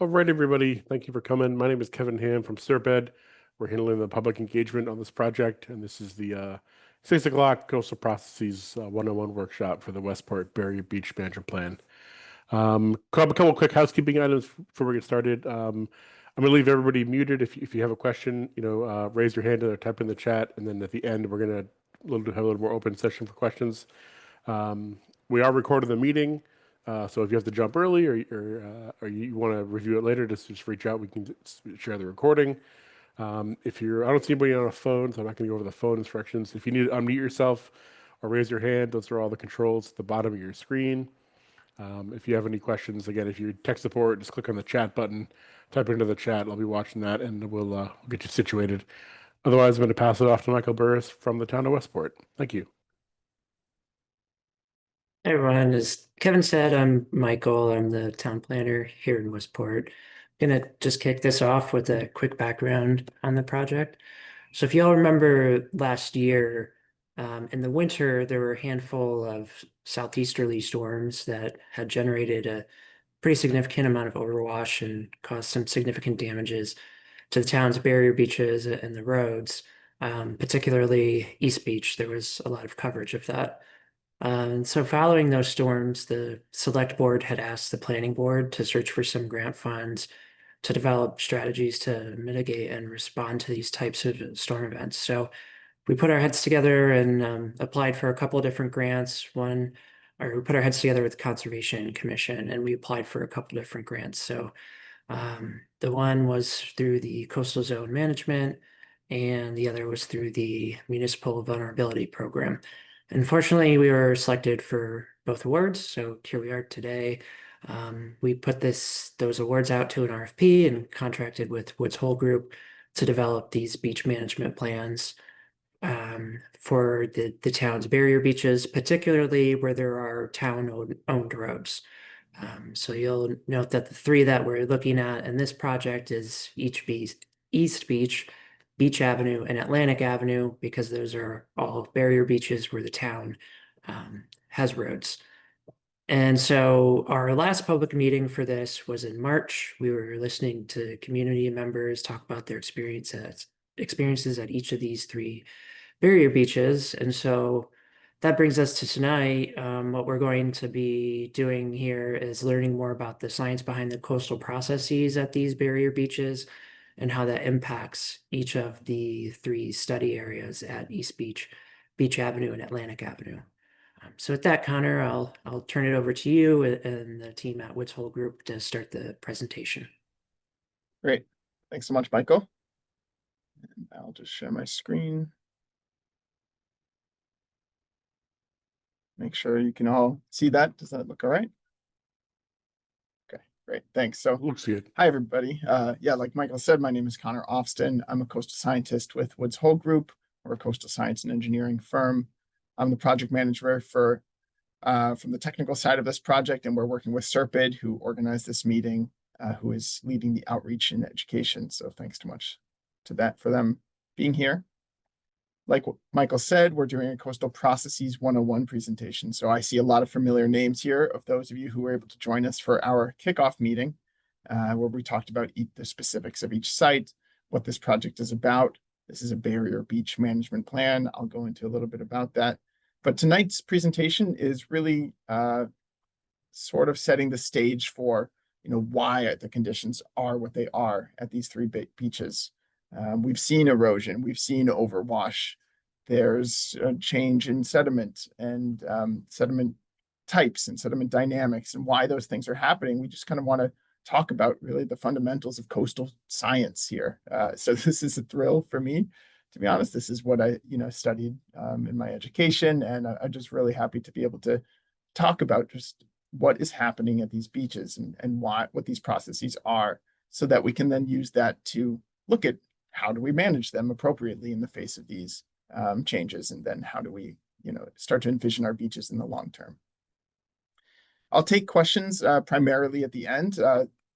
All right, everybody. Thank you for coming. My name is Kevin Ham from Serped. We're handling the public engagement on this project, and this is the 6 o'clock Coastal Processes 101 workshop for the Westport Barrier Beach Management Plan. A couple quick housekeeping items before we get started. I'm going to leave everybody muted. If you have a question, raise your hand or type in the chat, and then at the end, we're going to have a little more open session for questions. We are recording the meeting. So if you have to jump early or you want to review it later, just reach out. We can share the recording. I don't see anybody on a phone, so I'm not going to go over the phone instructions. If you need to unmute yourself or raise your hand, those are all the controls at the bottom of your screen. If you have any questions, again, if you tech support, just click on the chat button, type it into the chat. I'll be watching that, and we'll get you situated. Otherwise, I'm going to pass it off to Michael Burris from the town of Westport. Thank you. Hey everyone, as Kevin said, I'm Michael. I'm the town planner here in Westport. Gonna just kick this off with a quick background on the project. So if y'all remember last year, in the winter, there were a handful of southeasterly storms that had generated a pretty significant amount of overwash and caused some significant damages to the town's barrier beaches and the roads, particularly East Beach. There was a lot of coverage of that. And so following those storms, the select board had asked the planning board to search for some grant funds to develop strategies to mitigate and respond to these types of storm events. So we put our heads together and applied for a couple of different grants. We put our heads together with the Conservation Commission and we applied for a couple different grants. So the one was through the Coastal Zone Management and the other was through the Municipal Vulnerability Program. Unfortunately, we were selected for both awards, so here we are today. We put those awards out to an RFP and contracted with Woods Hole Group to develop these beach management plans for the town's barrier beaches, particularly where there are town-owned roads. So you'll note that the three that we're looking at in this project is East Beach, Beach Avenue, and Atlantic Avenue, because those are all barrier beaches where the town has roads. And so our last public meeting for this was in March. We were listening to community members talk about their experiences at each of these three barrier beaches. And so that brings us to tonight. What we're going to be doing here is learning more about the science behind the coastal processes at these barrier beaches and how that impacts each of the three study areas at East Beach, Beach Avenue, and Atlantic Avenue. So with that, Connor, I'll turn it over to you and the team at Woods Hole Group to start the presentation. Great. Thanks so much, Michael. And I'll just share my screen. Make sure you can all see that. Does that look all right? Okay, great. Thanks. So Looks good. hi, everybody. Yeah, like Michael said, my name is Connor Ofston. I'm a coastal scientist with Woods Hole Group. We're a coastal science and engineering firm. I'm the project manager for from the technical side of this project, and we're working with Serped, who organized this meeting, who is leading the outreach and education. So thanks so much to that for them being here. Like what Michael said, we're doing a Coastal Processes 101 presentation. So I see a lot of familiar names here of those of you who were able to join us for our kickoff meeting, where we talked about the specifics of each site, what this project is about. This is a barrier beach management plan. I'll go into a little bit about that. But tonight's presentation is really sort of setting the stage for why the conditions are what they are at these three beaches. We've seen erosion, we've seen overwash. There's a change in sediment and sediment types and sediment dynamics and why those things are happening. We just kind of want to talk about really the fundamentals of coastal science here. So this is a thrill for me. To be honest, this is what I studied in my education, and I'm just really happy to be able to talk about just what is happening at these beaches and what these processes are, so that we can then use that to look at how do we manage them appropriately in the face of these changes, and then how do we start to envision our beaches in the long term. I'll take questions primarily at the end,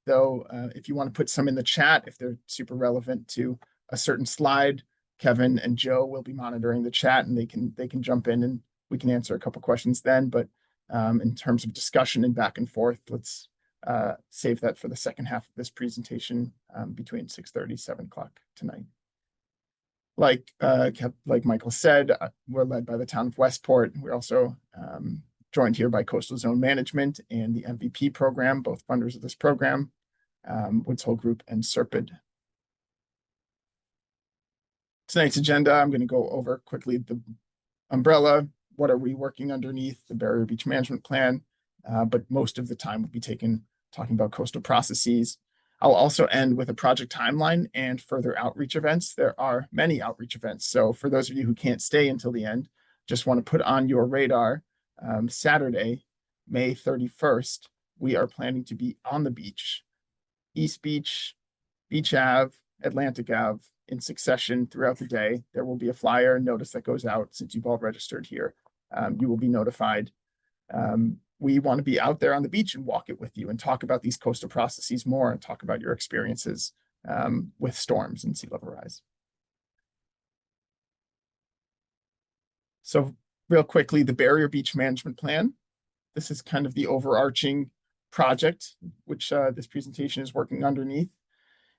though if you want to put some in the chat, if they're super relevant to a certain slide, Kevin and Joe will be monitoring the chat, and they can jump in and we can answer a couple questions then. But in terms of discussion and back and forth, let's save that for the second half of this presentation between 6:30, 7 o'clock tonight. Like Michael said, we're led by the town of Westport. We're also joined here by Coastal Zone Management and the MVP program, both funders of this program, Woods Hole Group and Serpid. Tonight's agenda, I'm going to go over quickly the umbrella. What are we working underneath? The Barrier Beach Management Plan. But most of the time will be taken talking about coastal processes. I'll also end with a project timeline and further outreach events. There are many outreach events. So for those of you who can't stay until the end, just want to put on your radar, Saturday, May 31st, we are planning to be on the beach, East Beach, Beach Ave, Atlantic Ave, in succession throughout the day. There will be a flyer notice that goes out since you've all registered here. You will be notified. We want to be out there on the beach and walk it with you and talk about these coastal processes more and talk about your experiences with storms and sea level rise. So real quickly, the Barrier Beach Management Plan. This is kind of the overarching project, which this presentation is working underneath.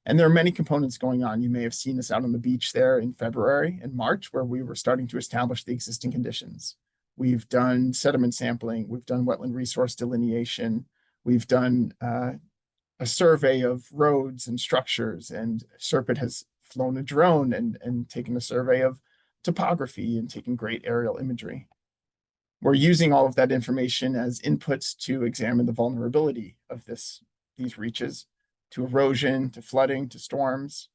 And there are many components going on. You may have seen us out on the beach there in February and March, where we were starting to establish the existing conditions. We've done sediment sampling. We've done wetland resource delineation. We've done a survey of roads and structures, and Serpid has flown a drone and taken a survey of topography and taken great aerial imagery. We're using all of that information as inputs to examine the vulnerability of these reaches to erosion, to flooding, to storms.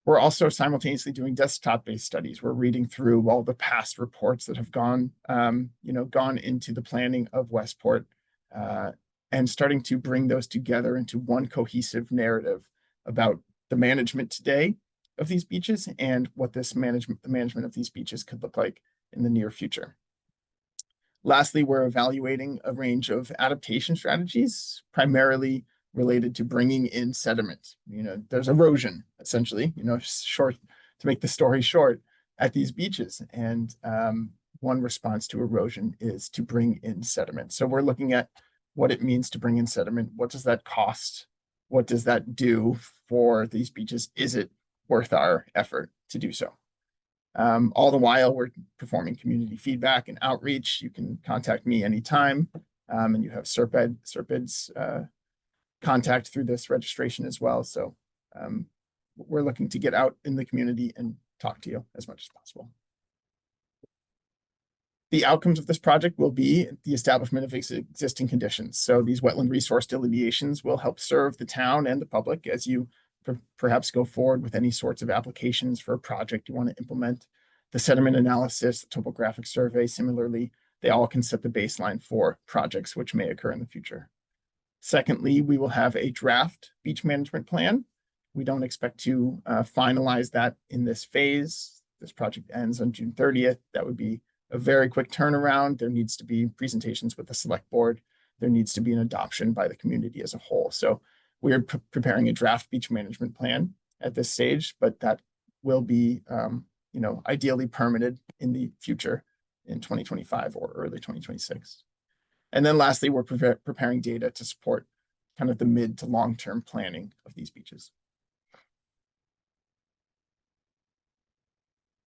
We're also simultaneously doing desktop-based studies. We're reading through all the past reports that have gone into the planning of Westport and starting to bring those together into one cohesive narrative about the management today of these beaches and what the management of these beaches could look like in the near future. Lastly, we're evaluating a range of adaptation strategies, primarily related to bringing in sediment. There's erosion, essentially, short, to make the story short, at these beaches. And one response to erosion is to bring in sediment. So we're looking at what it means to bring in sediment. What does that cost? What does that do for these beaches? Is it worth our effort to do so? All the while, we're performing community feedback and outreach. You can contact me anytime, and you have Serpid's contact through this registration as well. So we're looking to get out in the community and talk to you as much as possible. The outcomes of this project will be the establishment of existing conditions. So these wetland resource delineations will help serve the town and the public as you perhaps go forward with any sorts of applications for a project you want to implement. The sediment analysis, the topographic survey, similarly, they all can set the baseline for projects which may occur in the future. Secondly, we will have a draft beach management plan. We don't expect to finalize that in this phase. This project ends on June 30th. That would be a very quick turnaround. There needs to be presentations with the select board. There needs to be an adoption by the community as a whole. So we are preparing a draft beach management plan at this stage, but that will be, ideally permitted in the future in 2025 or early 2026. And then lastly, we're preparing data to support kind of the mid to long-term planning of these beaches.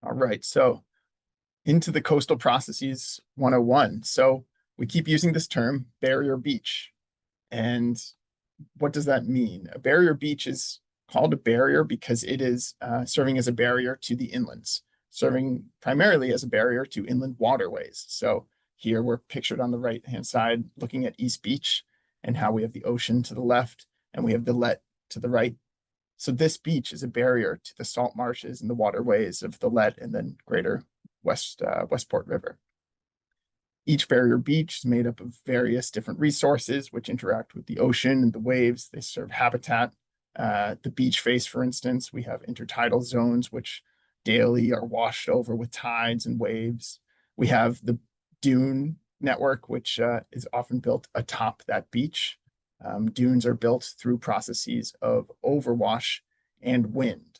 All right, so into the Coastal Processes 101. So we keep using this term, barrier beach. And what does that mean? A barrier beach is called a barrier because it is serving as a barrier to the inlands, serving primarily as a barrier to inland waterways. So here we're pictured on the right-hand side, looking at East Beach and how we have the ocean to the left and we have the Let to the right. So this beach is a barrier to the salt marshes and the waterways of the Let and then greater Westport River. Each barrier beach is made up of various different resources which interact with the ocean and the waves. They serve habitat. The beach face, for instance, we have intertidal zones which daily are washed over with tides and waves. We have the dune network, which is often built atop that beach. Dunes are built through processes of overwash and wind.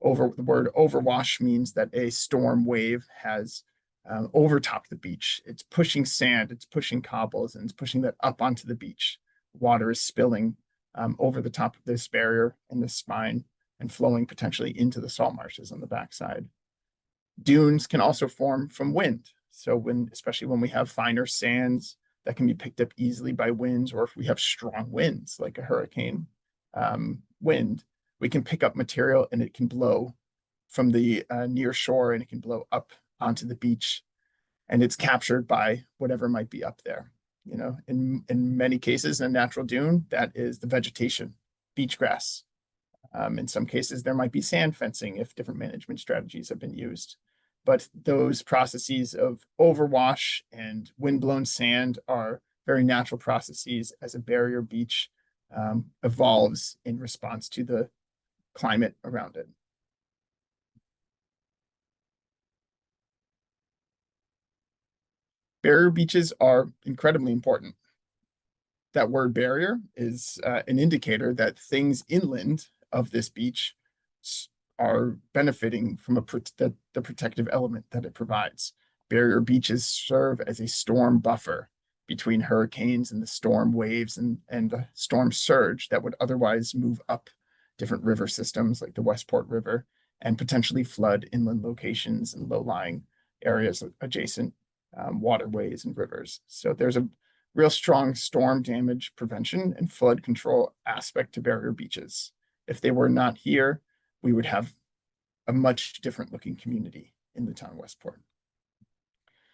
The word overwash means that a storm wave has overtopped the beach. It's pushing sand, it's pushing cobbles, and it's pushing that up onto the beach. water is spilling over the top of this barrier and this spine and flowing potentially into the salt marshes on the backside. Dunes can also form from wind. So especially when we have finer sands that can be picked up easily by winds, or if we have strong winds like a hurricane wind, we can pick up material and it can blow from the near shore and it can blow up onto the beach, and it's captured by whatever might be up there. In many cases in a natural dune, that is the vegetation, beach grass. In some cases, there might be sand fencing if different management strategies have been used. But those processes of overwash and windblown sand are very natural processes as a barrier beach evolves in response to the climate around it. Barrier beaches are incredibly important. That word barrier is an indicator that things inland of this beach are benefiting from the protective element that it provides. Barrier beaches serve as a storm buffer between hurricanes and the storm waves and the storm surge that would otherwise move up different river systems like the Westport River and potentially flood inland locations and low-lying areas adjacent waterways and rivers. So there's a real strong storm damage prevention and flood control aspect to barrier beaches. If they were not here, we would have a much different looking community in the town of Westport.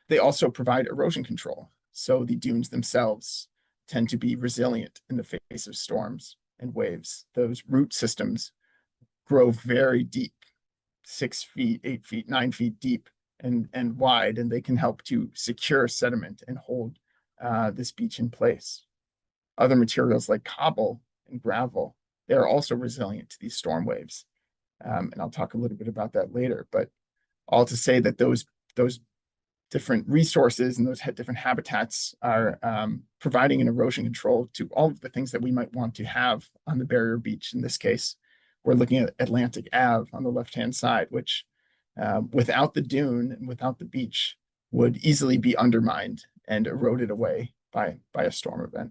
They also provide erosion control. So the dunes themselves tend to be resilient in the face of storms and waves. Those root systems grow very deep, 6 feet, 8 feet, 9 feet deep and wide, and they can help to secure sediment and hold this beach in place. Other materials like cobble and gravel, they're also resilient to these storm waves. And I'll talk a little bit about that later, but all to say that those different resources and those different habitats are providing an erosion control to all of the things that we might want to have on the barrier beach. In this case, we're looking at Atlantic Ave on the left-hand side, which without the dune and without the beach would easily be undermined and eroded away by a storm event.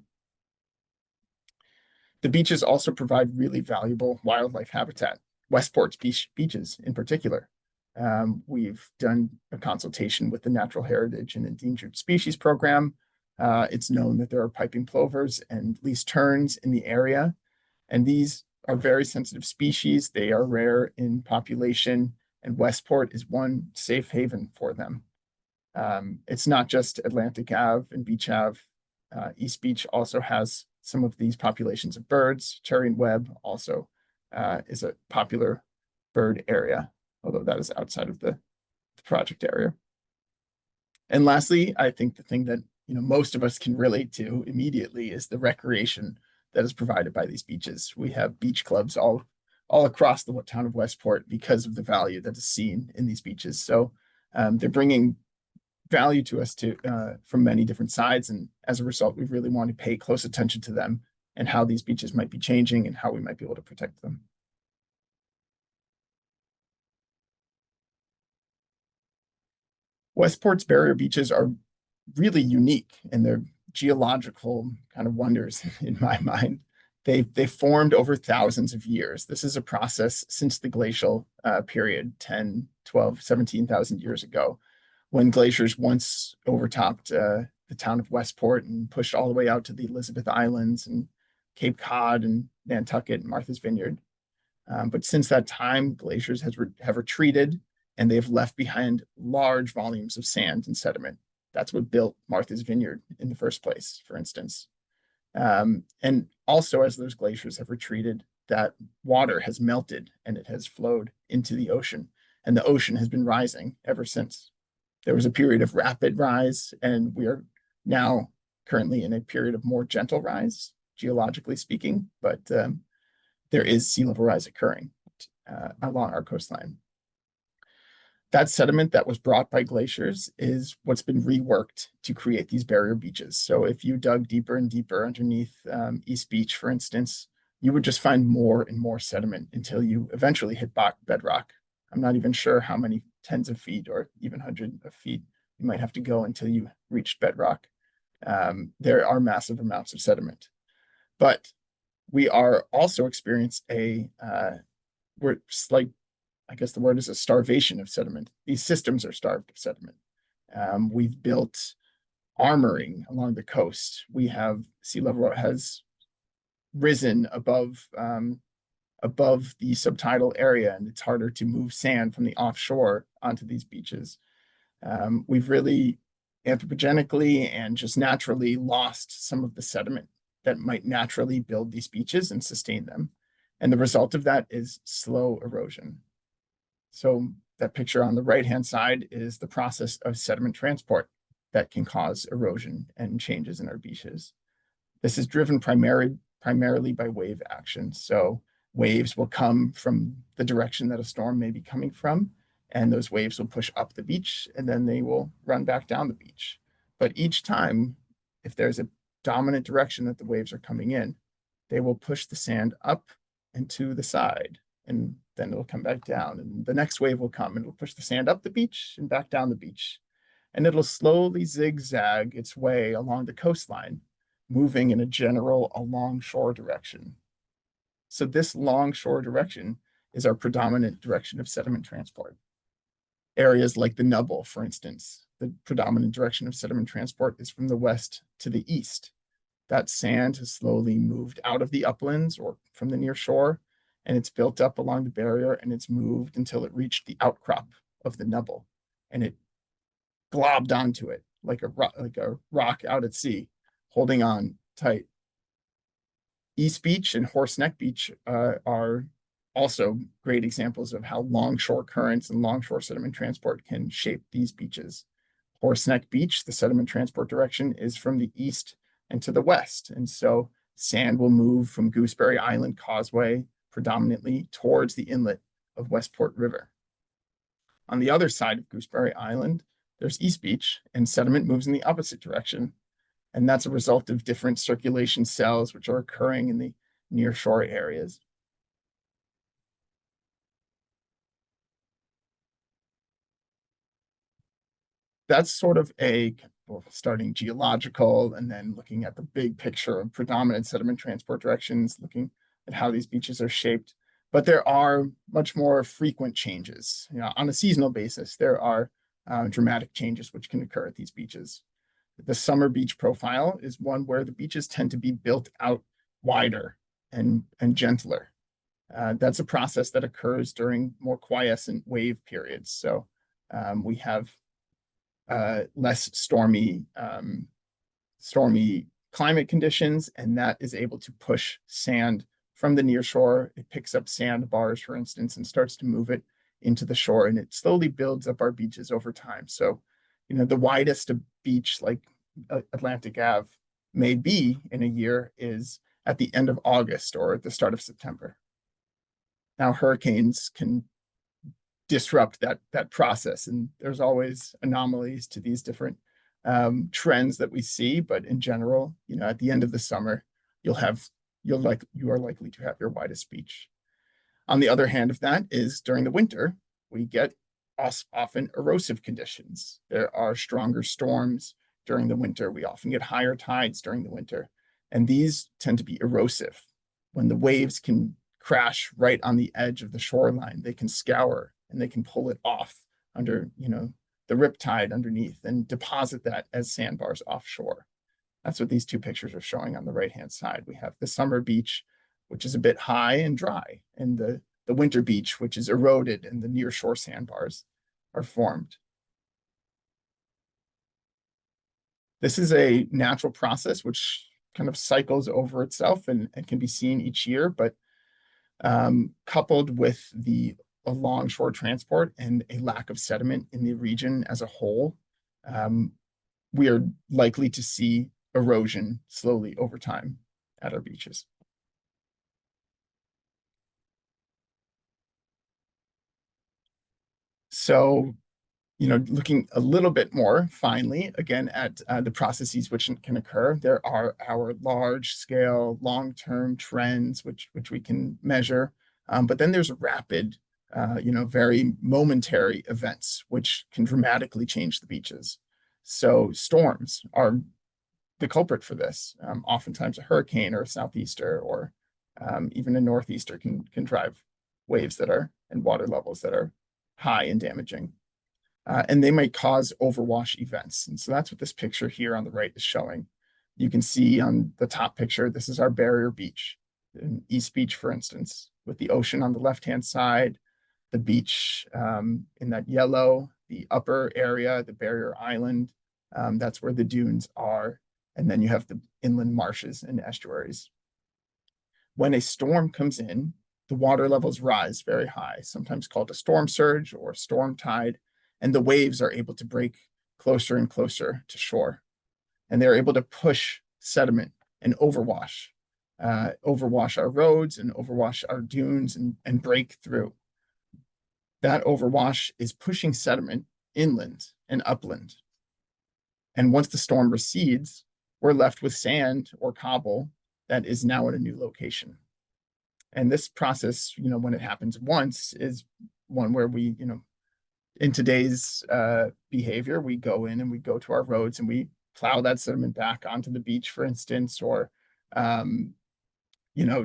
The beaches also provide really valuable wildlife habitat, Westport's beaches in particular. We've done a consultation with the Natural Heritage and Endangered Species Program. It's known that there are piping plovers and least terns in the area, and these are very sensitive species. They are rare in population, and Westport is one safe haven for them. It's not just Atlantic Ave and Beach Ave. East Beach also has some of these populations of birds. Cherry and Webb also is a popular bird area, although that is outside of the project area. And lastly, I think the thing that most of us can relate to immediately is the recreation that is provided by these beaches. We have beach clubs all across the town of Westport because of the value that is seen in these beaches. So they're bringing value to us from many different sides, and as a result, we really want to pay close attention to them and how these beaches might be changing and how we might be able to protect them. Westport's barrier beaches are really unique in their geological kind of wonders in my mind. They formed over thousands of years. This is a process since the glacial period, 10, 12, 17,000 years ago, when glaciers once overtopped the town of Westport and pushed all the way out to the Elizabeth Islands and Cape Cod and Nantucket and Martha's Vineyard. But since that time, glaciers have retreated, and they've left behind large volumes of sand and sediment. That's what built Martha's Vineyard in the first place, for instance. And also, as those glaciers have retreated, that water has melted and it has flowed into the ocean, and the ocean has been rising ever since. There was a period of rapid rise, and we are now currently in a period of more gentle rise, geologically speaking, but there is sea level rise occurring along our coastline. That sediment that was brought by glaciers is what's been reworked to create these barrier beaches. So if you dug deeper and deeper underneath East Beach, for instance, you would just find more and more sediment until you eventually hit bedrock. I'm not even sure how many tens of feet or even hundreds of feet you might have to go until you reach bedrock. There are massive amounts of sediment. But we are also experience we're like, I guess the word is a starvation of sediment. These systems are starved of sediment. We've built armoring along the coast. We have sea level has risen above the subtidal area, and it's harder to move sand from the offshore onto these beaches. We've really anthropogenically and just naturally lost some of the sediment that might naturally build these beaches and sustain them. And the result of that is slow erosion. So that picture on the right-hand side is the process of sediment transport that can cause erosion and changes in our beaches. This is driven primarily by wave action. So waves will come from the direction that a storm may be coming from, and those waves will push up the beach, and then they will run back down the beach. But each time, if there's a dominant direction that the waves are coming in, they will push the sand up and to the side, and then it'll come back down. And the next wave will come and it'll push the sand up the beach and back down the beach. And it'll slowly zigzag its way along the coastline, moving in a general along-shore direction. So this long-shore direction is our predominant direction of sediment transport. Areas like the Nubble, for instance, the predominant direction of sediment transport is from the west to the east. That sand has slowly moved out of the uplands or from the near shore, and it's built up along the barrier, and it's moved until it reached the outcrop of the Nubble, and it globbed onto it like a rock out at sea, holding on tight. East Beach and Horse Neck Beach are also great examples of how longshore currents and longshore sediment transport can shape these beaches. Horse Neck Beach, the sediment transport direction is from the east and to the west. And so sand will move from Gooseberry Island Causeway predominantly towards the inlet of Westport River. On the other side of Gooseberry Island, there's East Beach, and sediment moves in the opposite direction. And that's a result of different circulation cells which are occurring in the nearshore areas. That's sort of starting geological and then looking at the big picture of predominant sediment transport directions, looking at how these beaches are shaped. But there are much more frequent changes. On a seasonal basis, there are dramatic changes which can occur at these beaches. The summer beach profile is one where the beaches tend to be built out wider and gentler. That's a process that occurs during more quiescent wave periods. So we have less stormy climate conditions, and that is able to push sand from the near shore. It picks up sandbars, for instance, and starts to move it into the shore, and it slowly builds up our beaches over time. So, the widest a beach like Atlantic Ave may be in a year is at the end of August or at the start of September. Now, hurricanes can disrupt that process, and there's always anomalies to these different trends that we see. But in general, at the end of the summer, you are likely to have your widest beach. On the other hand of that is during the winter, we get often erosive conditions. There are stronger storms during the winter. We often get higher tides during the winter, and these tend to be erosive. When the waves can crash right on the edge of the shoreline, they can scour and they can pull it off under, the riptide underneath and deposit that as sandbars offshore. That's what these two pictures are showing on the right-hand side. We have the summer beach, which is a bit high and dry, and the winter beach, which is eroded and the near shore sandbars are formed. This is a natural process which kind of cycles over itself and can be seen each year, but coupled with a longshore transport and a lack of sediment in the region as a whole, we are likely to see erosion slowly over time at our beaches. So, looking a little bit more finely, again, at the processes which can occur, there are our large-scale, long-term trends which we can measure. But then there's rapid, very momentary events which can dramatically change the beaches. So storms are the culprit for this. Oftentimes a hurricane or a southeaster or even a northeaster can drive waves that are and water levels that are high and damaging. And they might cause overwash events. And so that's what this picture here on the right is showing. You can see on the top picture, this is our barrier beach in East Beach, for instance, with the ocean on the left-hand side, the beach in that yellow, the upper area, the barrier island, that's where the dunes are. And then you have the inland marshes and estuaries. When a storm comes in, the water levels rise very high, sometimes called a storm surge or storm tide, and the waves are able to break closer and closer to shore. And they're able to push sediment and overwash our roads and overwash our dunes and break through. That overwash is pushing sediment inland and upland. And once the storm recedes, we're left with sand or cobble that is now in a new location. And this process, when it happens once, is one where we, in today's behavior, we go in and we go to our roads and we plow that sediment back onto the beach, for instance, or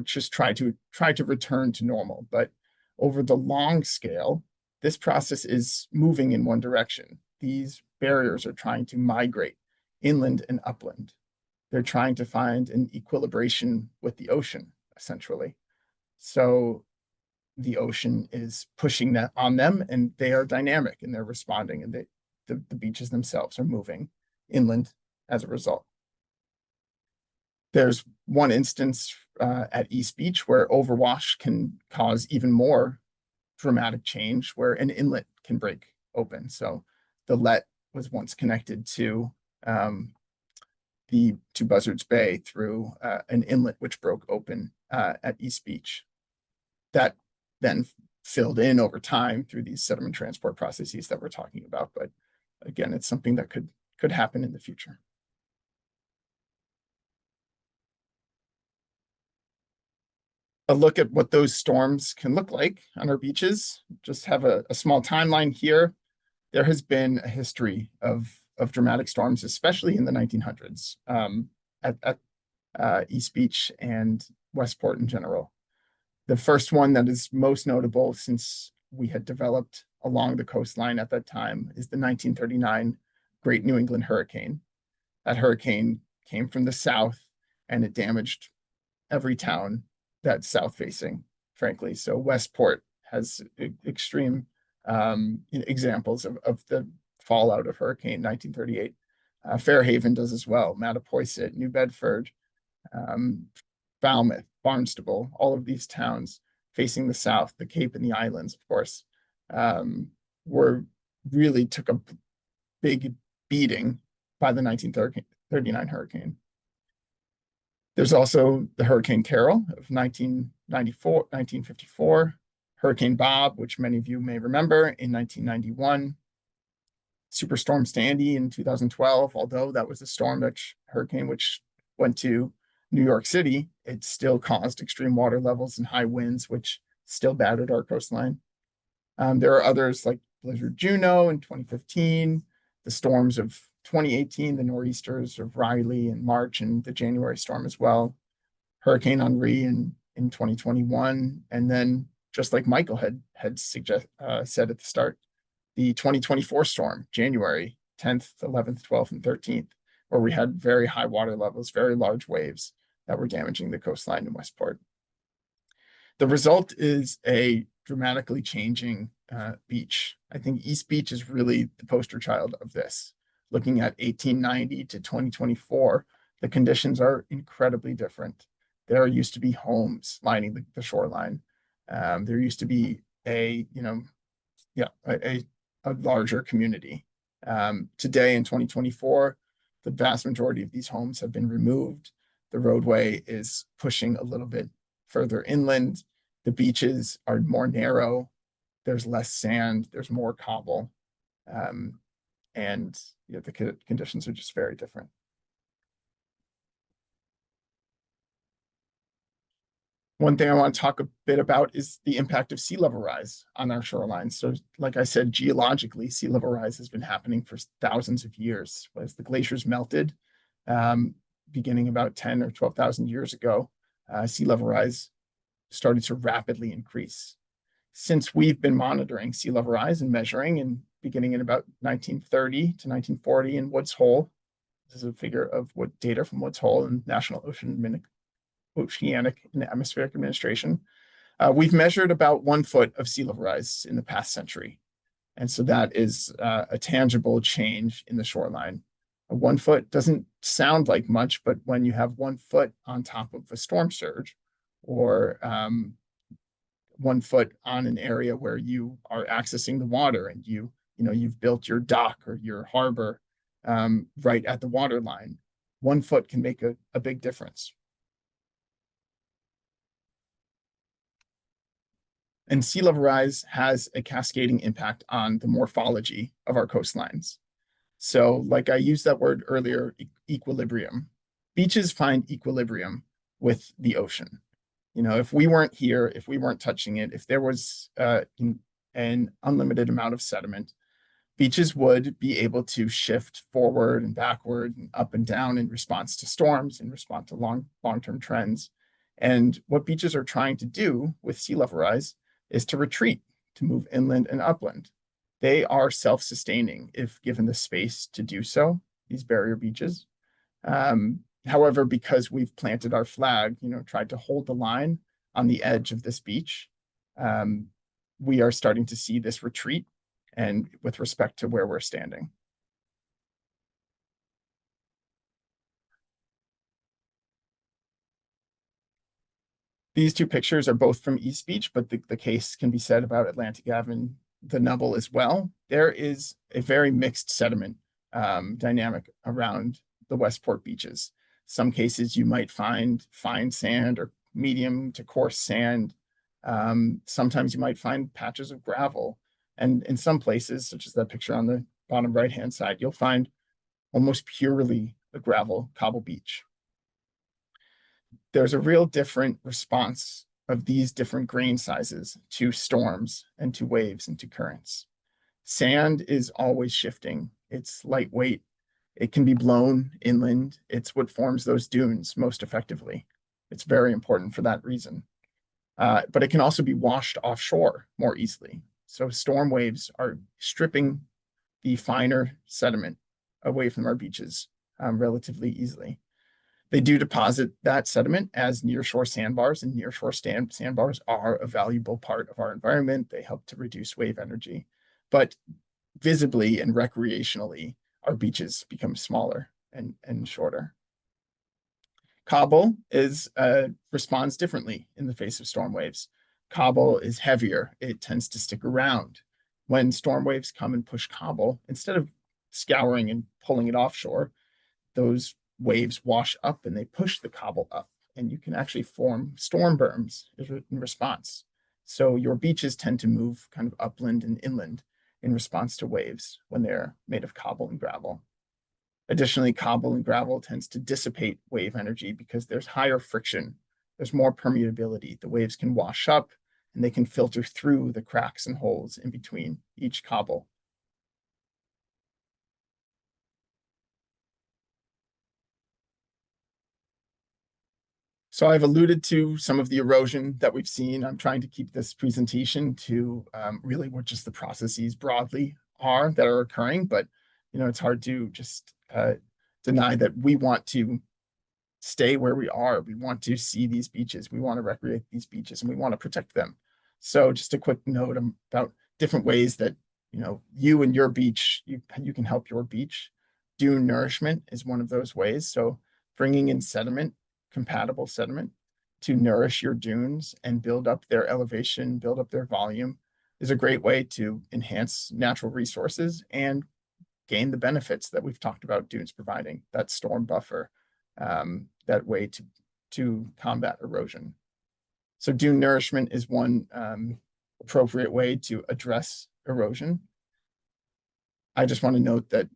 just try to return to normal. But over the long scale, this process is moving in one direction. These barriers are trying to migrate inland and upland. They're trying to find an equilibration with the ocean, essentially. So the ocean is pushing that on them, and they are dynamic and they're responding, and the beaches themselves are moving inland as a result. There's one instance at East Beach where overwash can cause even more dramatic change, where an inlet can break open. So the Let was once connected to Buzzards Bay through an inlet which broke open at East Beach. That then filled in over time through these sediment transport processes that we're talking about. But again, it's something that could happen in the future. A look at what those storms can look like on our beaches. Just have a small timeline here. There has been a history of dramatic storms, especially in the 1900s at East Beach and Westport in general. The first one that is most notable, since we had developed along the coastline at that time, is the 1939 Great New England Hurricane. That hurricane came from the south and it damaged every town that's south facing, frankly. So Westport has extreme examples of the fallout of Hurricane 1938. Fairhaven does as well, Mattapoisett, New Bedford, Falmouth, Barnstable, all of these towns facing the south, the Cape and the islands, of course, really took a big beating by the 1939 hurricane. There's also the Hurricane Carol of 1954, Hurricane Bob, which many of you may remember, in 1991, Superstorm Sandy in 2012, although that was a hurricane which went to New York City, it still caused extreme water levels and high winds, which still battered our coastline. There are others like Blizzard Juno in 2015, the storms of 2018, the nor'easters of Riley in March, and the January storm as well, Hurricane Henri in 2021, and then just like Michael had said at the start, the 2024 storm, January 10th, 11th, 12th, and 13th, where we had very high water levels, very large waves that were damaging the coastline in Westport. The result is a dramatically changing beach. I think East Beach is really the poster child of this. Looking at 1890 to 2024, the conditions are incredibly different. There used to be homes lining the shoreline. There used to be a larger community. Today in 2024, the vast majority of these homes have been removed. The roadway is pushing a little bit further inland. The beaches are more narrow. There's less sand. There's more cobble. And the conditions are just very different. One thing I want to talk a bit about is the impact of sea level rise on our shorelines. So like I said, geologically, sea level rise has been happening for thousands of years. As the glaciers melted, beginning about 10 or 12,000 years ago, sea level rise started to rapidly increase. Since we've been monitoring sea level rise and measuring, and beginning in about 1930 to 1940 in Woods Hole, this is a figure of what data from Woods Hole and National Oceanic and Atmospheric Administration. We've measured about 1 foot of sea level rise in the past century. And so that is a tangible change in the shoreline. 1 foot doesn't sound like much, but when you have 1 foot on top of a storm surge, or 1 foot on an area where you are accessing the water, and you've built your dock or your harbor right at the water line, 1 foot can make a big difference. And sea level rise has a cascading impact on the morphology of our coastlines. So, like I used that word earlier, equilibrium. Beaches find equilibrium with the ocean. If we weren't here, if we weren't touching it, if there was an unlimited amount of sediment, beaches would be able to shift forward and backward and up and down in response to storms, in response to long-term trends. And what beaches are trying to do with sea level rise is to retreat, to move inland and upland. They are self-sustaining if given the space to do so, these barrier beaches. However, because we've planted our flag, tried to hold the line on the edge of this beach, we are starting to see this retreat, and with respect to where we're standing. These two pictures are both from East Beach, but the case can be said about Atlantic Ave and the Nubble as well. There is a very mixed sediment dynamic around the Westport beaches. Some cases you might find fine sand or medium to coarse sand. Sometimes you might find patches of gravel. And in some places, such as that picture on the bottom right-hand side, you'll find almost purely a gravel cobble beach. There's a real different response of these different grain sizes to storms and to waves and to currents. Sand is always shifting. It's lightweight. It can be blown inland. It's what forms those dunes most effectively. It's very important for that reason. But it can also be washed offshore more easily. So storm waves are stripping the finer sediment away from our beaches relatively easily. They do deposit that sediment as nearshore sandbars, and nearshore sandbars are a valuable part of our environment. They help to reduce wave energy. But visibly and recreationally, our beaches become smaller and shorter. Cobble responds differently in the face of storm waves. Cobble is heavier. It tends to stick around. When storm waves come and push cobble, instead of scouring and pulling it offshore, those waves wash up and they push the cobble up, and you can actually form storm berms in response. So your beaches tend to move kind of upland and inland in response to waves when they're made of cobble and gravel. Additionally, cobble and gravel tends to dissipate wave energy because there's higher friction. There's more permeability. The waves can wash up and they can filter through the cracks and holes in between each cobble. So I've alluded to some of the erosion that we've seen. I'm trying to keep this presentation to really what just the processes broadly are that are occurring, but it's hard to just deny that we want to stay where we are. We want to see these beaches. We want to recreate these beaches, and we want to protect them. So just a quick note about different ways that you and your beach, you can help your beach. Dune nourishment is one of those ways. So bringing in sediment, compatible sediment, to nourish your dunes and build up their elevation, build up their volume, is a great way to enhance natural resources and gain the benefits that we've talked about dunes providing, that storm buffer, that way to combat erosion. So dune nourishment is one appropriate way to address erosion. I just want to note that,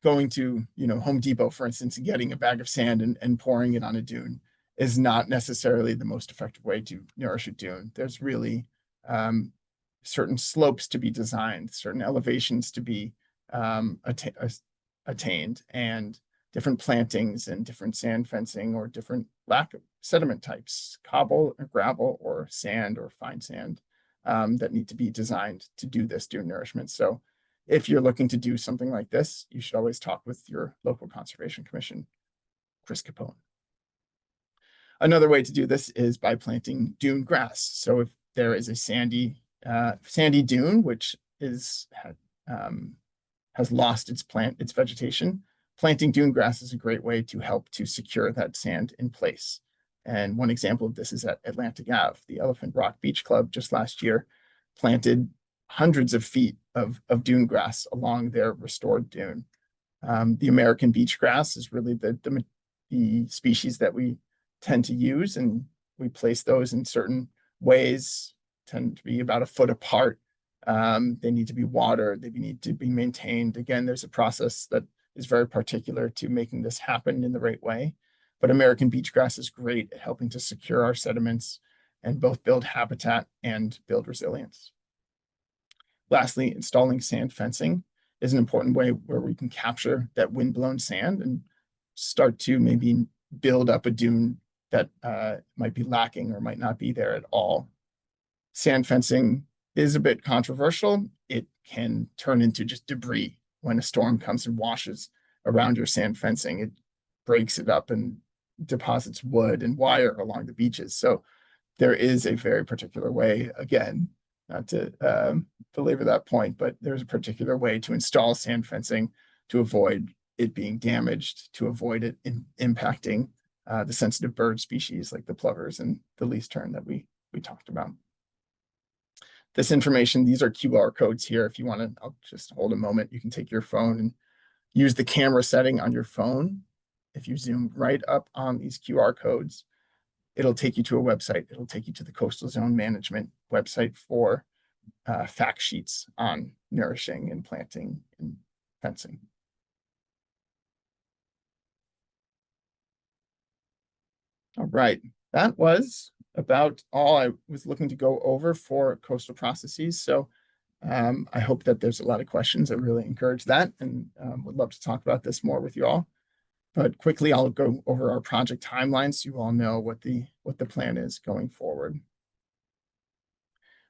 going to Home Depot, for instance, and getting a bag of sand and pouring it on a dune is not necessarily the most effective way to nourish a dune. There's really certain slopes to be designed, certain elevations to be attained, and different plantings and different sand fencing or different lack of sediment types, cobble or gravel or sand or fine sand, that need to be designed to do this dune nourishment. So if you're looking to do something like this, you should always talk with your local conservation commission, Chris Capone. Another way to do this is by planting dune grass. So if there is a sandy dune, which has lost its vegetation, planting dune grass is a great way to help to secure that sand in place. And one example of this is at Atlantic Ave. The Elephant Rock Beach Club just last year planted hundreds of feet of dune grass along their restored dune. The American beach grass is really the species that we tend to use, and we place those in certain ways, tend to be about a foot apart. They need to be watered, they need to be maintained. Again, there's a process that is very particular to making this happen in the right way. But American beach grass is great at helping to secure our sediments and both build habitat and build resilience. Lastly, installing sand fencing is an important way where we can capture that windblown sand and start to maybe build up a dune that might be lacking or might not be there at all. Sand fencing is a bit controversial. It can turn into just debris when a storm comes and washes around your sand fencing. It breaks it up and deposits wood and wire along the beaches. So there is a very particular way, again, not to belabor that point, but there's a particular way to install sand fencing to avoid it being damaged, to avoid it impacting the sensitive bird species like the plovers and the least tern that we talked about. This information, these are QR codes here. If you want to, I'll just hold a moment. You can take your phone and use the camera setting on your phone. If you zoom right up on these QR codes, it'll take you to a website. It'll take you to the Coastal Zone Management website for fact sheets on nourishing and planting and fencing. All right, that was about all I was looking to go over for coastal processes. So I hope that there's a lot of questions. I really encourage that and would love to talk about this more with you all. But quickly, I'll go over our project timelines so you all know what the plan is going forward.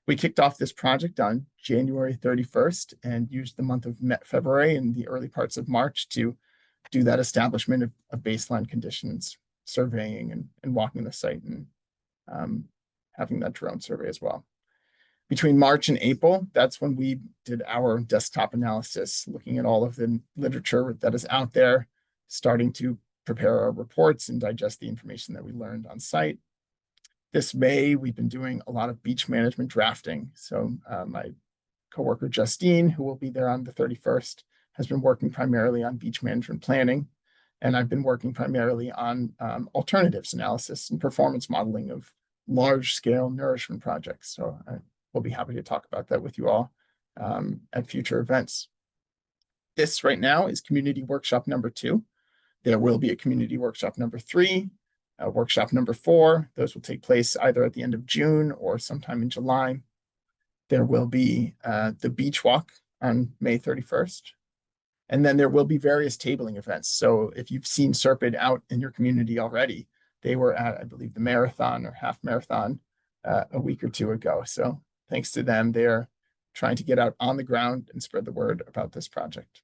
We kicked off this project on January 31st and used the month of February and the early parts of March to do that establishment of baseline conditions, surveying and walking the site and having that drone survey as well. Between March and April, that's when we did our desktop analysis, looking at all of the literature that is out there, starting to prepare our reports and digest the information that we learned on site. This May, we've been doing a lot of beach management drafting. So my coworker Justine, who will be there on the 31st, has been working primarily on beach management planning. And I've been working primarily on alternatives analysis and performance modeling of large-scale nourishment projects. So I will be happy to talk about that with you all at future events. This right now is community workshop number 2. There will be a community workshop number 3, workshop number 4. Those will take place either at the end of June or sometime in July. There will be the beach walk on May 31st. And then there will be various tabling events. So if you've seen Serpid out in your community already, they were at, I believe, the marathon or half marathon a week or 2 ago. So thanks to them, they're trying to get out on the ground and spread the word about this project.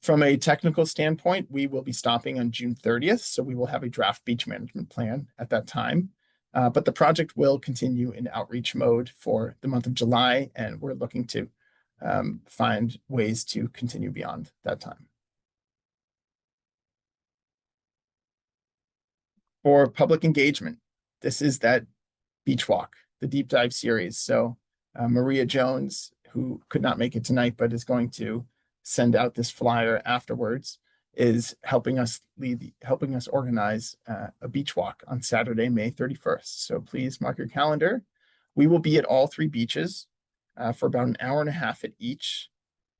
From a technical standpoint, we will be stopping on June 30th. So we will have a draft beach management plan at that time. But the project will continue in outreach mode for the month of July, and we're looking to find ways to continue beyond that time. For public engagement, this is that beach walk, the deep dive series. So Maria Jones, who could not make it tonight, but is going to send out this flyer afterwards, is helping us organize a beach walk on Saturday, May 31st. So please mark your calendar. We will be at all 3 beaches for about an hour and a half at each.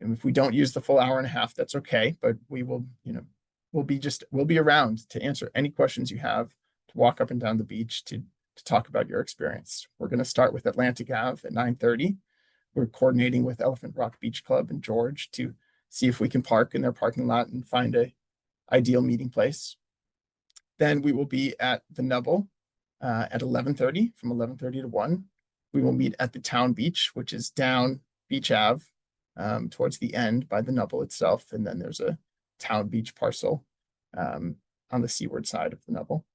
And if we don't use the full hour and a half, that's okay. But we will, we'll be around to answer any questions you have, to walk up and down the beach, to talk about your experience. We're going to start with Atlantic Ave at 9:30. We're coordinating with Elephant Rock Beach Club and George to see if we can park in their parking lot and find a ideal meeting place. Then we will be at the Nubble at 11:30, from 11:30 to 1. We will meet at the Town Beach, which is down Beach Ave, towards the end by the Nubble itself. And then there's a Town Beach parcel on the seaward side of the Nubble.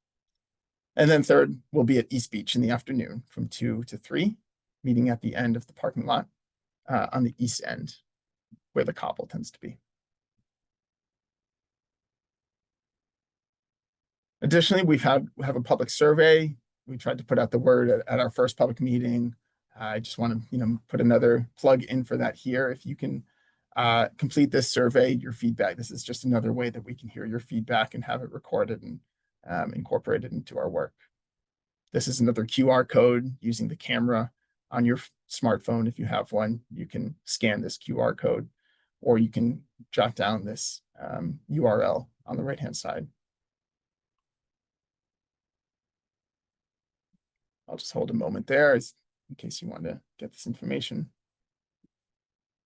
And then third, we'll be at East Beach in the afternoon from 2 to 3, meeting at the end of the parking lot on the east end, where the cobble tends to be. Additionally, we have a public survey. We tried to put out the word at our first public meeting. I just want to, put another plug in for that here. If you can complete this survey, your feedback, this is just another way that we can hear your feedback and have it recorded and incorporated into our work. This is another QR code using the camera on your smartphone. If you have one, you can scan this QR code, or you can jot down this URL on the right-hand side. I'll just hold a moment there in case you want to get this information.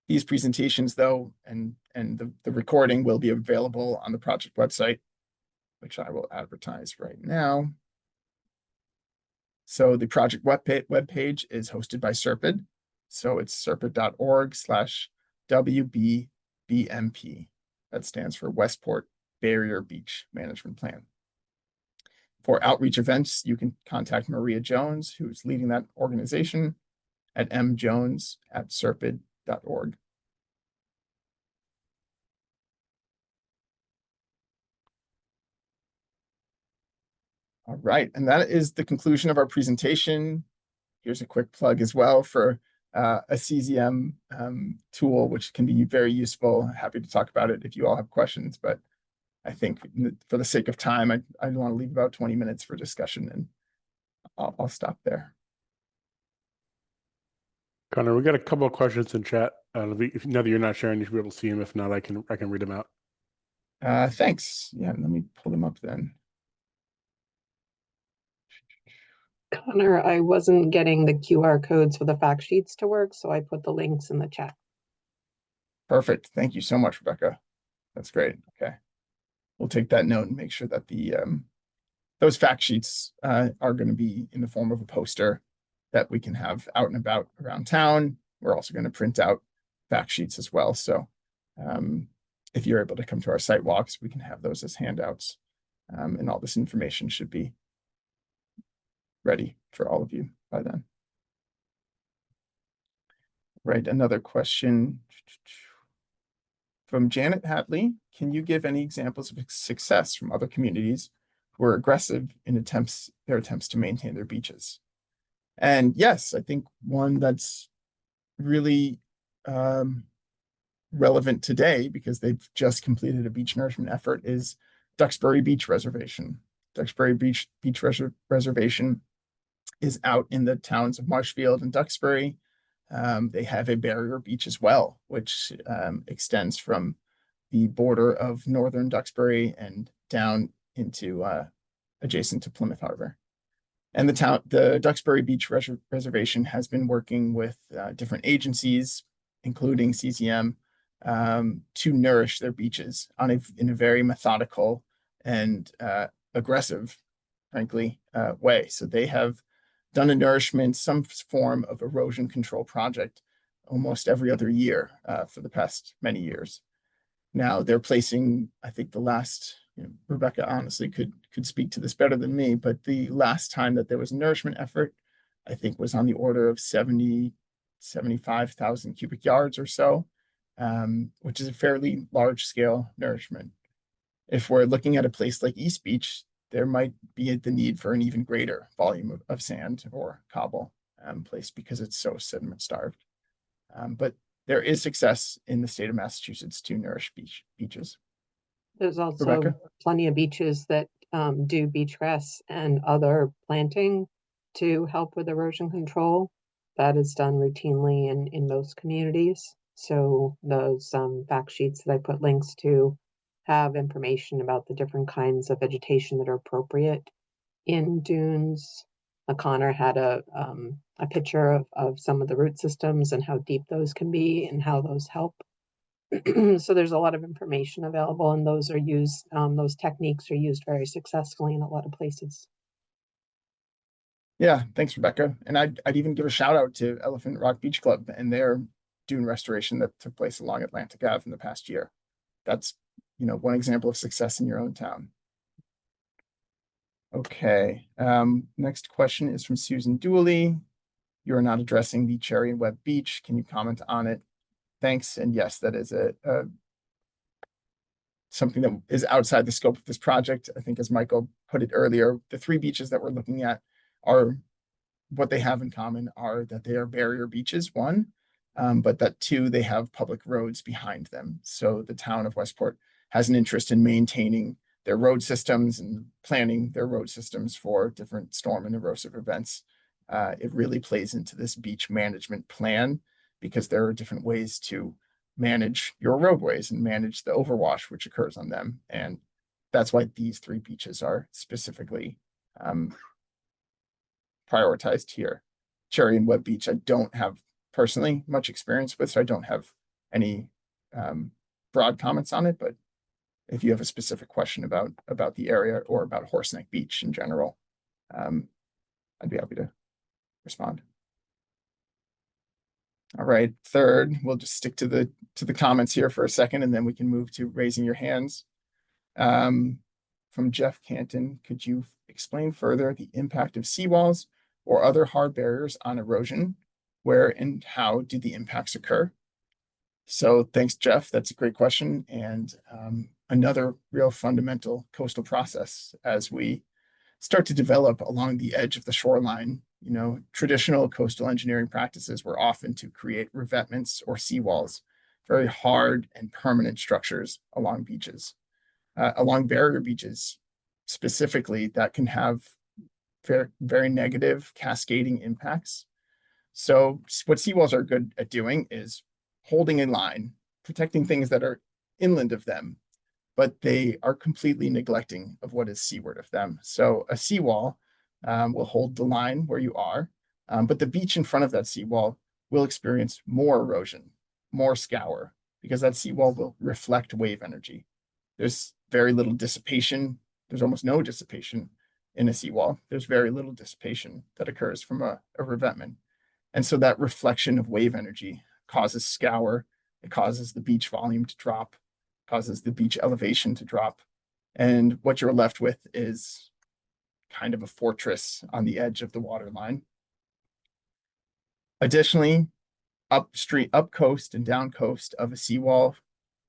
These presentations, though, and the recording will be available on the project website, which I will advertise right now. So the project webpage is hosted by SERPID. So it's serpid.org/WBBMP. That stands for Westport Barrier Beach Management Plan. For outreach events, you can contact Maria Jones, who's leading that organization, at mjones@serpid.org. All right, and that is the conclusion of our presentation. Here's a quick plug as well for a CZM tool, which can be very useful. Happy to talk about it if you all have questions, but I think for the sake of time, I want to leave about 20 minutes for discussion, and I'll stop there. Connor, we got a couple of questions in chat. Now that you're not sharing, you should be able to see them. If not, I can read them out. Thanks. Yeah, let me pull them up then. Connor, I wasn't getting the QR codes for the fact sheets to work, so I put the links in the chat. Perfect. Thank you so much, Rebecca. That's great. Okay. We'll take that note and make sure that those fact sheets are going to be in the form of a poster that we can have out and about around town. We're also going to print out fact sheets as well. So if you're able to come to our site walks, we can have those as handouts. And all this information should be ready for all of you by then. Right, another question from Janet Hatley. Can you give any examples of success from other communities who are aggressive in their attempts to maintain their beaches? And yes, I think one that's really relevant today, because they've just completed a beach nourishment effort, is Duxbury Beach Reservation. Duxbury Beach Reservation is out in the towns of Marshfield and Duxbury. They have a barrier beach as well, which extends from the border of northern Duxbury and down into adjacent to Plymouth Harbor. And the Duxbury Beach Reservation has been working with different agencies, including CZM, to nourish their beaches in a very methodical and aggressive, frankly, way. So they have done a nourishment, some form of erosion control project almost every other year for the past many years. Now they're placing, I think the last, Rebecca honestly could speak to this better than me, but the last time that there was a nourishment effort, I think was on the order of 75,000 cubic yards or so, which is a fairly large scale nourishment. If we're looking at a place like East Beach, there might be the need for an even greater volume of sand or cobble placed because it's so sediment starved. But there is success in the state of Massachusetts to nourish beaches. There's also Rebecca? plenty of beaches that do beach grass and other planting to help with erosion control. That is done routinely in most communities. So those fact sheets that I put links to have information about the different kinds of vegetation that are appropriate in dunes. Connor had a picture of some of the root systems and how deep those can be and how those help So there's a lot of information available, and those are used, those techniques are used very successfully in a lot of places. Yeah, thanks, Rebecca. And I'd even give a shout out to Elephant Rock Beach Club and their dune restoration that took place along Atlantic Ave in the past year. That's, one example of success in your own town. Okay, next question is from Susan Dooley. You are not addressing the Cherry and Webb Beach. Can you comment on it? Thanks. And yes, that is something that is outside the scope of this project. I think, as Michael put it earlier, the 3 beaches that we're looking at are, what they have in common are that they are barrier beaches, one, but that 2, they have public roads behind them. So the town of Westport has an interest in maintaining their road systems and planning their road systems for different storm and erosive events. It really plays into this beach management plan because there are different ways to manage your roadways and manage the overwash which occurs on them. And that's why these 3 beaches are specifically prioritized here. Cherry and Webb Beach, I don't have personally much experience with, so I don't have any broad comments on it. But if you have a specific question about the area or about Horseneck Beach in general, I'd be happy to respond. All right, third, we'll just stick to the comments here for a second, and then we can move to raising your hands. From Jeff Canton, could you explain further the impact of seawalls or other hard barriers on erosion? Where and how do the impacts occur? So thanks, Jeff. That's a great question. And another real fundamental coastal process as we start to develop along the edge of the shoreline. Traditional coastal engineering practices were often to create revetments or seawalls, very hard and permanent structures along beaches. Along barrier beaches, specifically, that can have very, very negative cascading impacts. So what seawalls are good at doing is holding in line, protecting things that are inland of them, but they are completely neglecting of what is seaward of them. So a seawall will hold the line where you are, but the beach in front of that seawall will experience more erosion, more scour, because that seawall will reflect wave energy. There's very little dissipation. There's almost no dissipation in a seawall. There's very little dissipation that occurs from a revetment. And so that reflection of wave energy causes scour. It causes the beach volume to drop, causes the beach elevation to drop. And what you're left with is kind of a fortress on the edge of the water line. Additionally, upstream, up coast and down coast of a seawall,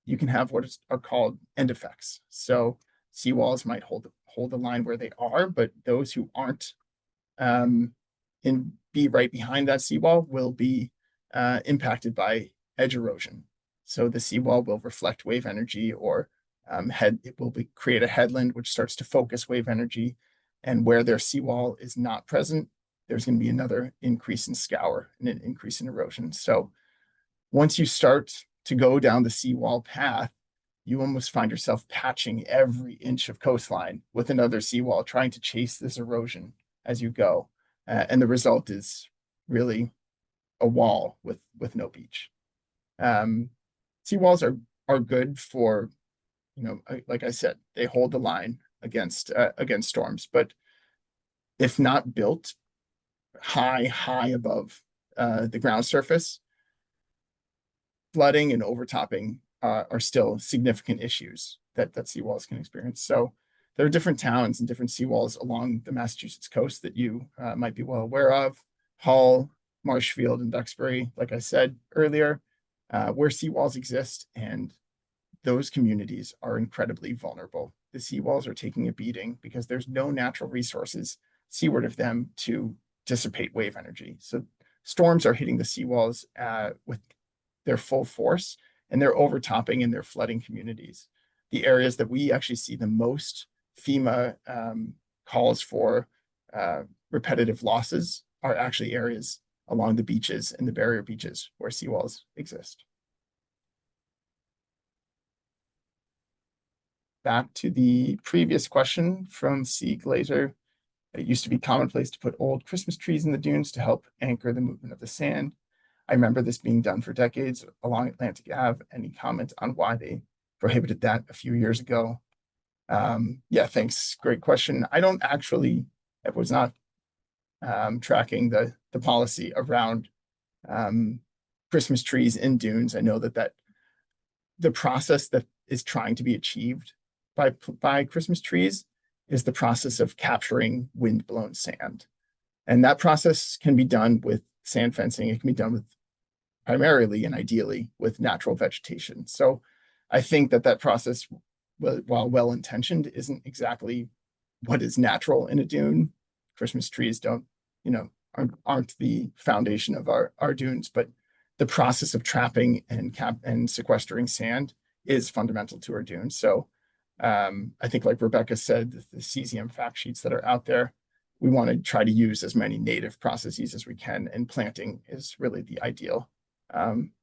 you can have what are called end effects. So seawalls might hold the line where they are, but those who aren't be right behind that seawall will be impacted by edge erosion. So the seawall will reflect wave energy, or it will create a headland which starts to focus wave energy. And where their seawall is not present, there's going to be another increase in scour and an increase in erosion. So once you start to go down the seawall path, you almost find yourself patching every inch of coastline with another seawall, trying to chase this erosion as you go. And the result is really a wall with no beach. Seawalls are good for, like I said, they hold the line against storms, but if not built high above the ground surface, flooding and overtopping are still significant issues that seawalls can experience. So there are different towns and different seawalls along the Massachusetts coast that you might be well aware of. Hull, Marshfield, and Duxbury, like I said earlier, where seawalls exist, and those communities are incredibly vulnerable. The seawalls are taking a beating because there's no natural resources seaward of them to dissipate wave energy. So storms are hitting the seawalls with their full force, and they're overtopping and they're flooding communities. The areas that we actually see the most FEMA calls for repetitive losses are actually areas along the beaches and the barrier beaches where seawalls exist. Back to the previous question from C. Glazer. It used to be commonplace to put old Christmas trees in the dunes to help anchor the movement of the sand. I remember this being done for decades along Atlantic Ave. Any comment on why they prohibited that a few years ago? Yeah, thanks. Great question. I was not tracking the policy around Christmas trees in dunes. I know that the process that is trying to be achieved by Christmas trees is the process of capturing wind-blown sand. And that process can be done with sand fencing. It can be done with primarily and ideally with natural vegetation. So I think that process, while well-intentioned, isn't exactly what is natural in a dune. Christmas trees don't, aren't the foundation of our dunes, but the process of trapping and sequestering sand is fundamental to our dunes. So I think, like Rebecca said, the cesium fact sheets that are out there, we want to try to use as many native processes as we can, and planting is really the ideal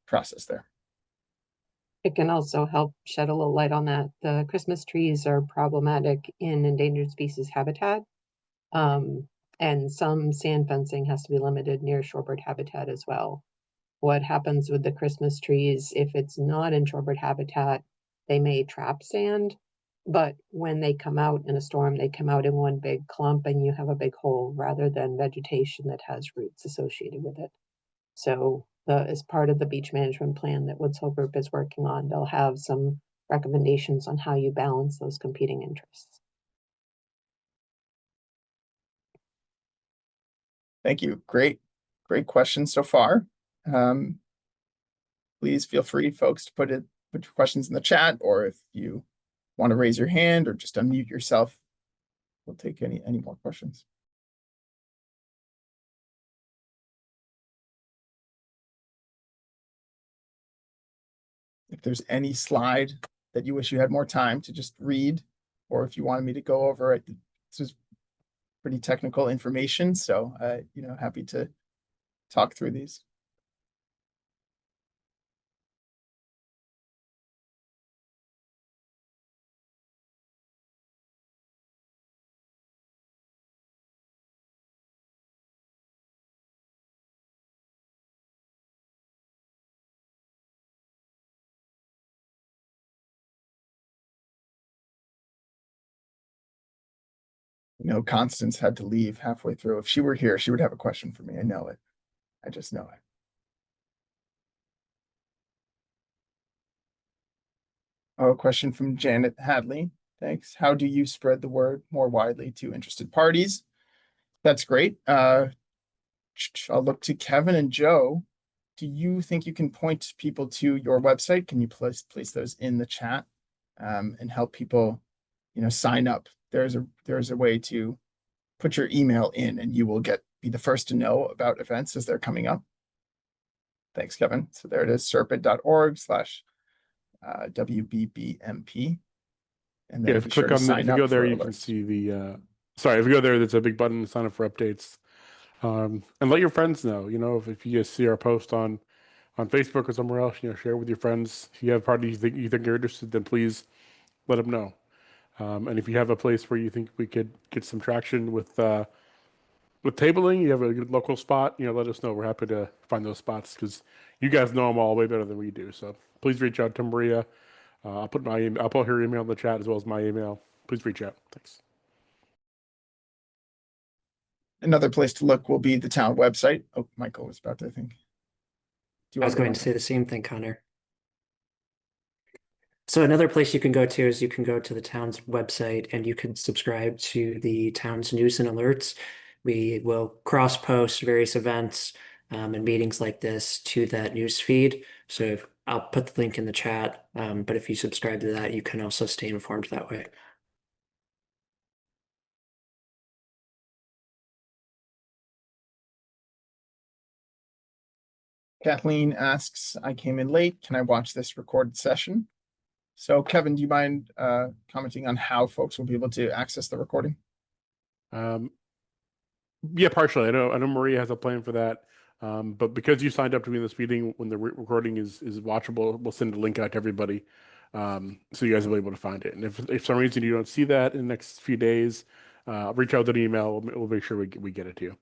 process there. It can also help shed a little light on that. The Christmas trees are problematic in endangered species habitat. And some sand fencing has to be limited near shorebird habitat as well. What happens with the Christmas trees, if it's not in shorebird habitat, they may trap sand, but when they come out in a storm, they come out in one big clump and you have a big hole rather than vegetation that has roots associated with it. So as part of the beach management plan that Woods Hole Group is working on, they'll have some recommendations on how you balance those competing interests. Thank you. Great questions so far. Please feel free, folks, to put your questions in the chat, or if you want to raise your hand or just unmute yourself, we'll take any more questions. If there's any slide that you wish you had more time to just read, or if you wanted me to go over it, this is pretty technical information, so happy to talk through these. Constance had to leave halfway through. If she were here, she would have a question for me. I know it. I just know it. Oh, a question from Janet Hadley. Thanks. How do you spread the word more widely to interested parties? That's great. I'll look to Kevin and Joe. Do you think you can point people to your website? Can you place those in the chat and help people, sign up? There's a way to put your email in, and you will be the first to know about events as they're coming up. Thanks, Kevin. So there it is, serpent.org/WBBMP. And then click on that. If you go there, you can see the, if you go there, there's a big button to sign up for updates. And let your friends know, if you guys see our post on Facebook or somewhere else, share with your friends. If you have parties you think you're interested, then please let them know. And if you have a place where you think we could get some traction with tabling, you have a good local spot, let us know. We're happy to find those spots because you guys know them all way better than we do. So please reach out to Maria. I'll put her email in the chat as well as my email. Please reach out. Thanks. Another place to look will be the town website. Oh, Michael was about to, I think. I was going to say the same thing, Connor. So another place you can go to is you can go to the town's website and you can subscribe to the town's news and alerts. We will cross-post various events and meetings like this to that news feed. So I'll put the link in the chat, but if you subscribe to that, you can also stay informed that way. Kathleen asks, I came in late. Can I watch this recorded session? So Kevin, do you mind commenting on how folks will be able to access the recording? Yeah, partially. I know Maria has a plan for that. But because you signed up to be in this meeting, when the recording is watchable, we'll send a link out to everybody. So you guys will be able to find it. And if for some reason you don't see that in the next few days, reach out with an email. We'll make sure we get it to you.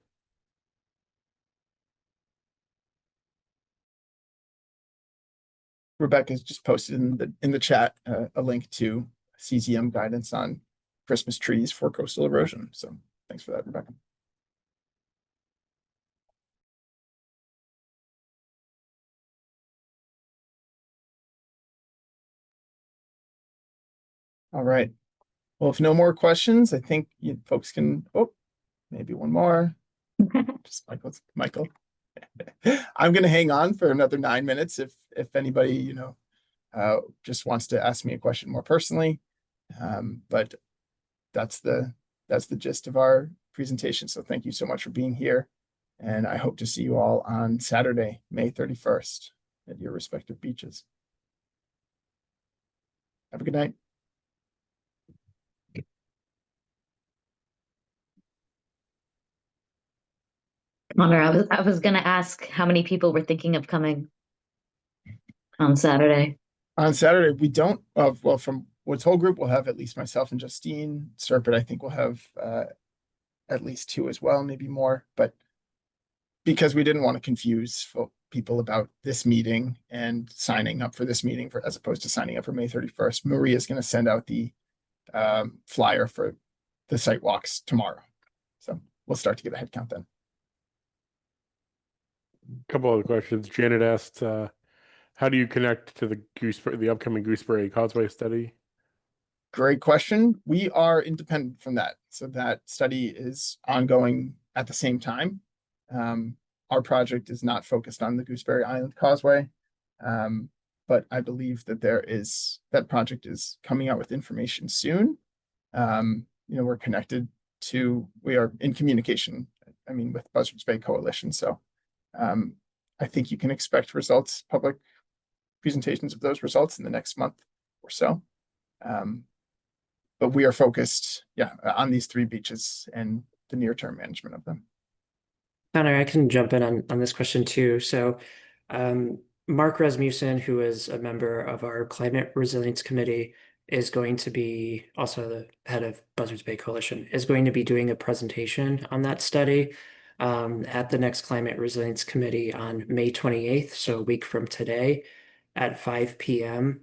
Rebecca's just posted in the chat a link to CZM guidance on Christmas trees for coastal erosion. So thanks for that, Rebecca. All right. Well, if no more questions, I think you folks can, oh, maybe one more. Just Michael. I'm going to hang on for another 9 minutes if anybody, just wants to ask me a question more personally. But that's the gist of our presentation. So thank you so much for being here. And I hope to see you all on Saturday, May 31st at your respective beaches. Have a good night. Connor, I was gonna ask how many people were thinking of coming on Saturday. On Saturday, we don't, well, from Woods Whole Group, we'll have at least myself and Justine. Serpent, I think we'll have at least 2 as well, maybe more. But because we didn't want to confuse people about this meeting and signing up for this meeting as opposed to signing up for May 31st, Maria is going to send out the flyer for the site walks tomorrow. So we'll start to get a head count then. A couple other questions. Janet asked, how do you connect to the upcoming Gooseberry Causeway study? Great question. We are independent from that. So that study is ongoing at the same time. Our project is not focused on the Gooseberry Island Causeway. But I believe that that project is coming out with information soon. We're connected we are in communication, with Buzzards Bay Coalition. So I think you can expect public presentations of those results in the next month or so. But we are focused, on these 3 beaches and the near-term management of them. Connor, I can jump in on this question too. So Mark Rasmussen, who is a member of our Climate Resilience Committee, is going to be also the head of Buzzards Bay Coalition, is going to be doing a presentation on that study at the next Climate Resilience Committee on May 28th, so a week from today at 5 p.m.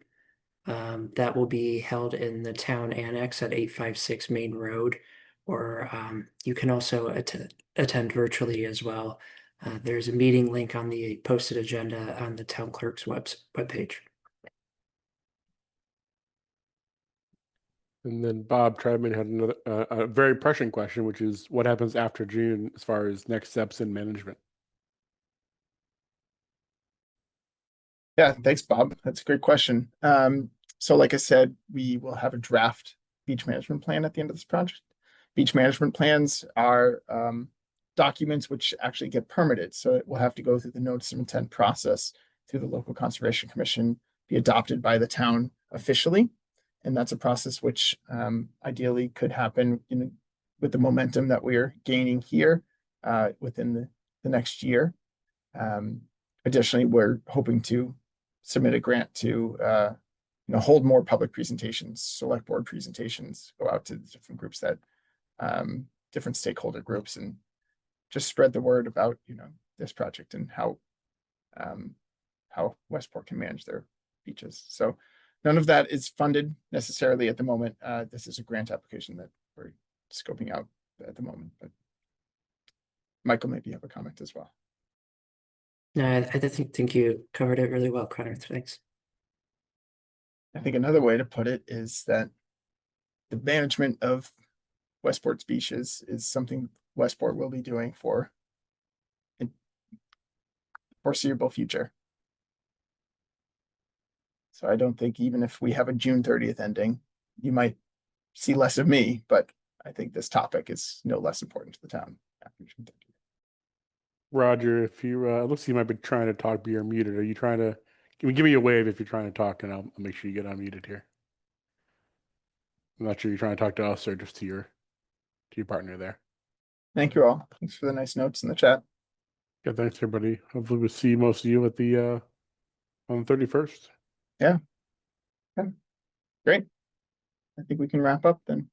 That will be held in the town annex at 856 Main Road, or you can also attend virtually as well. There's a meeting link on the posted agenda on the town clerk's webpage. And then Bob Treadman had another a very pressing question, which is what happens after June as far as next steps in management? Yeah, thanks, Bob. That's a great question. So like I said, we will have a draft beach management plan at the end of this project. Beach management plans are documents which actually get permitted. So it will have to go through the notice of intent process through the local conservation commission, be adopted by the town officially. And that's a process which ideally could happen with the momentum that we're gaining here within the next year. Additionally, we're hoping to submit a grant to hold more public presentations, select board presentations, go out to the different groups different stakeholder groups, and just spread the word about this project and how Westport can manage their beaches. So none of that is funded necessarily at the moment. This is a grant application that we're scoping out at the moment. But Michael, maybe you have a comment as well. No, I think you covered it really well, Connor. Thanks. I think another way to put it is that the management of Westport's beaches is something Westport will be doing for the foreseeable future. So I don't think even if we have a June 30th ending, you might see less of me, but I think this topic is no less important to the town after June 30th. Roger, if you looks like you might be trying to talk, but you're muted. Are you trying to give me a wave if you're trying to talk, and I'll make sure you get unmuted here. I'm not sure you're trying to talk to us or just to your partner there. Thank you all. Thanks for the nice notes in the chat. Yeah, thanks everybody. Hopefully we'll see most of you at the on the 31st. Yeah. Okay. Great. I think we can wrap up then.